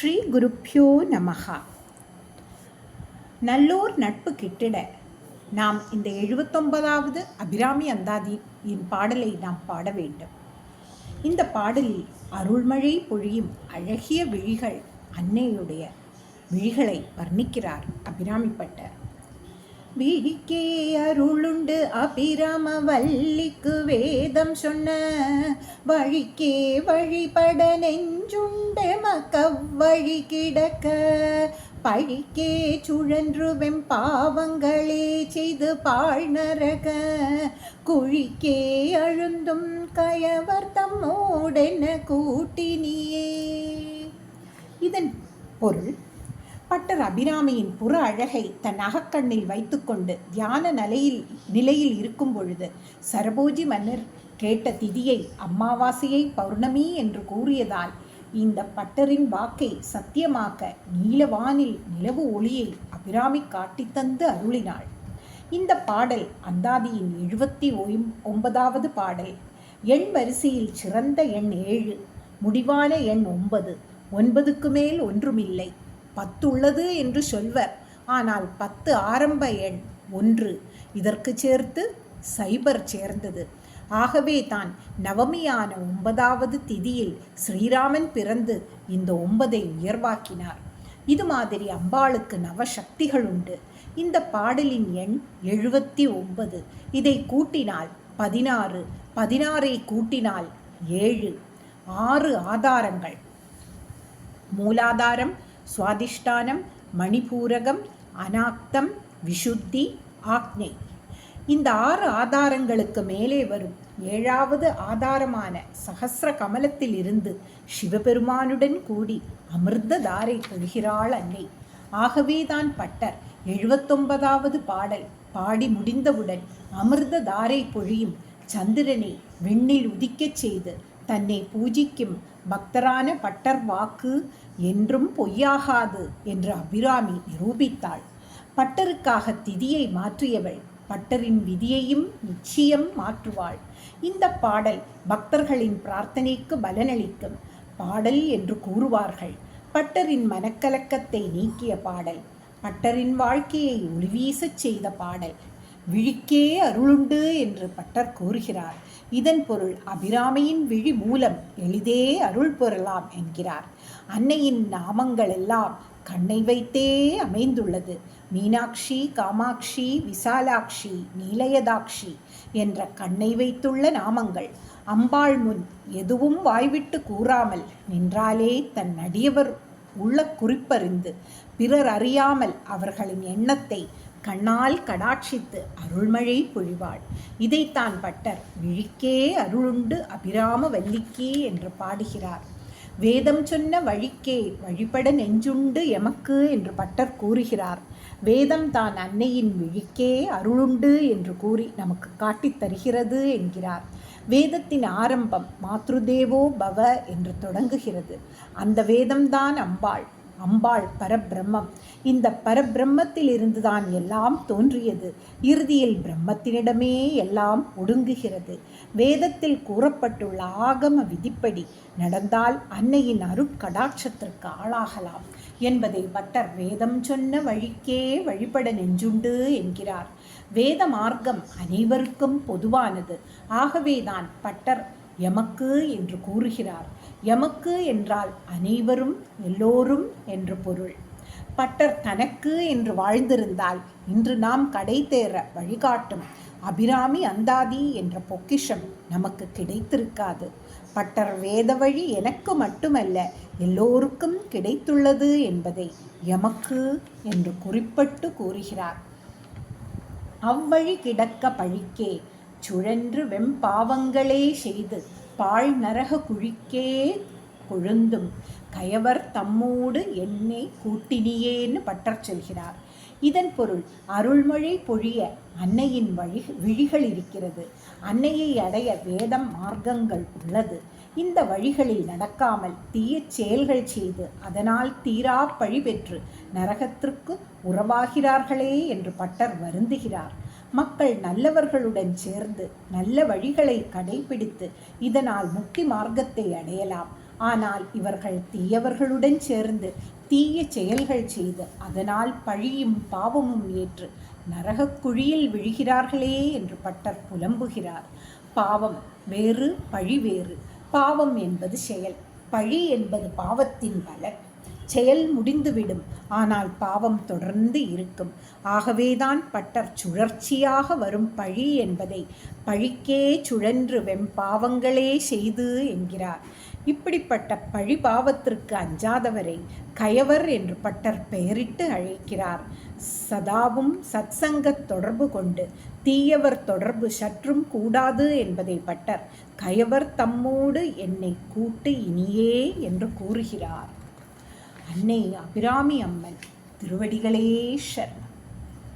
ஸ்ரீ குருப்பியோ நமஹா. நல்லோர் நட்பு கிட்டிட நாம் இந்த 79வது அபிராமி அந்தாதியின் பாடலை நாம் பாட வேண்டும். இந்த பாடலில் அருள்மழை பொழியும் அழகிய விழிகள் அன்னையுடைய விழிகளை வர்ணிக்கிறார் அபிராமி பட்டர். விழிக்கே அருளுண்டு அபிராம வல்லிக்கு வேதம் சொன்ன வழிக்கே வழிபட நெஞ்சுண்டு மக்கவ்வழி கிடக்க பழிக்கே சுழன்று வெம்பாவங்களே செய்து பாழ்நரக குழிக்கே அழுந்தும் கயவர் தம்மோடென கூட்டினியே. இதன் பொருள், பட்டர் அபிராமியின் புற அழகை தன் அகக்கண்ணில் வைத்துக்கொண்டு தியான நிலையில் இருக்கும் பொழுது சரபோஜி மன்னர் கேட்ட திதியை அமாவாசையை பௌர்ணமி என்று கூறியதால் இந்த பட்டரின் வாக்கை சத்தியமாக்க நீலவானில் நிலவு ஒளியை அபிராமி காட்டித்தந்து அருளினாள். இந்த பாடல் அந்தாதியின் 79வது பாடல். எண் வரிசையில் சிறந்த எண் 7, முடிவான எண் 9. 9க்கு மேல் ஒன்றுமில்லை. 10 உள்ளது என்று சொல்வர், ஆனால் 10 ஆரம்ப எண் 1. இதற்கு சேர்த்து சைபர் சேர்ந்தது. ஆகவே தான் நவமியான 9வது திதியில் ஸ்ரீராமன் பிறந்து இந்த 9ஐ உயர்வாக்கினார். இது மாதிரி அம்பாளுக்கு நவசக்திகள் உண்டு. இந்த பாடலின் எண் 79. இதை கூட்டினால் 16, 16ஐ கூட்டினால் 7. 6 ஆதாரங்கள்: மூலாதாரம், சுவாதிஷ்டானம், மணிபூரகம், அநாக்தம், விஷுத்தி, ஆக்ஞை. இந்த 6 ஆதாரங்களுக்கு மேலே வரும் 7வது ஆதாரமான சகஸ்ர கமலத்தில் இருந்து சிவபெருமானுடன் கூடி அமிர்த தாரை பொழிகிறாள் அன்னை. ஆகவேதான் பட்டர் 79வது பாடல் பாடி முடிந்தவுடன் அமிர்த தாரை பொழியும் சந்திரனை விண்ணில் உதிக்கச் செய்து தன்னை பூஜிக்கும் பக்தரான பட்டர் வாக்கு என்றும் பொய்யாகாது என்று அபிராமி நிரூபித்தாள். பட்டருக்காக திதியை மாற்றியவள் பட்டரின் விதியையும் நிச்சயம் மாற்றுவாள். இந்த பாடல் பக்தர்களின் பிரார்த்தனைக்கு பலனளிக்கும் பாடல் என்று கூறுவார்கள். பட்டரின் மனக்கலக்கத்தை நீக்கிய பாடல், பட்டரின் வாழ்க்கையை ஒளிவீசச் செய்த பாடல். விழிக்கே அருளுண்டு என்று பட்டர் கூறுகிறார். இதன் பொருள், அபிராமியின் விழி மூலம் எளிதே அருள் பெறலாம் என்கிறார். அன்னையின் நாமங்கள் எல்லாம் கண்ணை வைத்தே அமைந்துள்ளது. மீனாட்சி, காமாட்சி, விசாலாட்சி, நீலயதாட்சி என்ற கண்ணை வைத்துள்ள நாமங்கள். அம்பாள் முன் எதுவும் வாய்விட்டு கூறாமல் நின்றாலே தன் அடியவர் உள்ள குறிப்பறிந்து பிறர் அறியாமல் அவர்களின் எண்ணத்தை கண்ணால் கடாட்சித்து அருள்மழை பொழிவாள். இதைத்தான் பட்டர் விழிக்கே அருளுண்டு அபிராம வல்லிக்கே என்று பாடுகிறார். வேதம் சொன்ன வழிக்கே வழிபட நெஞ்சுண்டு எமக்கு என்று பட்டர் கூறுகிறார். வேதம் தான் அன்னையின் விழிக்கே அருளுண்டு என்று கூறி நமக்கு காட்டித் தருகிறது என்கிறார். வேதத்தின் ஆரம்பம் மாத்ருதேவோ பவ என்று தொடங்குகிறது. அந்த வேதம்தான் அம்பாள். அம்பாள் பரபிரம்மம். இந்த பரபிரம்மத்தில் இருந்துதான் எல்லாம் தோன்றியது. இறுதியில் பிரம்மத்தினிடமே எல்லாம் ஒடுங்குகிறது. வேதத்தில் கூறப்பட்டுள்ள ஆகம விதிப்படி நடந்தால் அன்னையின் அருட்கடாட்சத்திற்கு ஆளாகலாம் என்பதை பட்டர் வேதம் சொன்ன வழிக்கே வழிபட நெஞ்சுண்டு என்கிறார். வேத மார்க்கம் அனைவருக்கும் பொதுவானது. ஆகவேதான் பட்டர் எமக்கு என்று கூறுகிறார். எமக்கு என்றால் அனைவரும், எல்லோரும் என்று பொருள். பட்டர் தனக்கு என்று வாழ்ந்திருந்தால் இன்று நாம் கடை தேற வழிகாட்டும் அபிராமி அந்தாதி என்ற பொக்கிஷம் நமக்கு கிடைத்திருக்காது. பட்டர் வேத வழி எனக்கு மட்டுமல்ல எல்லோருக்கும் கிடைத்துள்ளது என்பதை எமக்கு என்று குறிப்பிட்டு கூறுகிறார். அவ்வழி கிடக்க பழிக்கே சுழன்று வெம்பாவங்களே செய்து பாழ் நரக குழிக்கே கொழுந்தும் கயவர் தம்மோடு என்னை கூட்டினியேன்னு பட்டர் சொல்கிறார். இதன் பொருள், அருள்மழை பொழிய அன்னையின் விழிகள் இருக்கிறது. அன்னையை அடைய வேதம் மார்க்கங்கள் உள்ளது. இந்த வழிகளில் நடக்காமல் தீய செயல்கள் செய்து அதனால் தீரா பழி பெற்று நரகத்திற்கு உறவாகிறார்களே என்று பட்டர் வருந்துகிறார். மக்கள் நல்லவர்களுடன் சேர்ந்து நல்ல வழிகளை கடைபிடித்து இதனால் முக்தி மார்க்கத்தை அடையலாம். ஆனால் இவர்கள் தீயவர்களுடன் சேர்ந்து தீய செயல்கள் செய்து அதனால் பழியும் பாவமும் ஏற்று நரகக் குழியில் விழுகிறார்களே என்று பட்டர் புலம்புகிறார். பாவம் வேறு, பழி வேறு. பாவம் என்பது செயல், பழி என்பது பாவத்தின் பலன். செயல் முடிந்துவிடும், ஆனால் பாவம் தொடர்ந்து இருக்கும். ஆகவேதான் பட்டர் சுழற்சியாக வரும் பழி என்பதை பழிக்கே சுழன்று வெம்பாவங்களே செய்து என்கிறார். இப்படிப்பட்ட பழி பாவத்திற்கு அஞ்சாதவரை கயவர் என்று பட்டர் பெயரிட்டு அழைக்கிறார். சதாவும் சத்சங்கத் தொடர்பு கொண்டு தீயவர் தொடர்பு சற்றும் கூடாது என்பதை பட்டர் கயவர் தம்மோடு என்னை கூட்டு இனியே என்று கூறுகிறார். அன்னை அபிராமி அம்மன் திருவடிகளே சரணம்.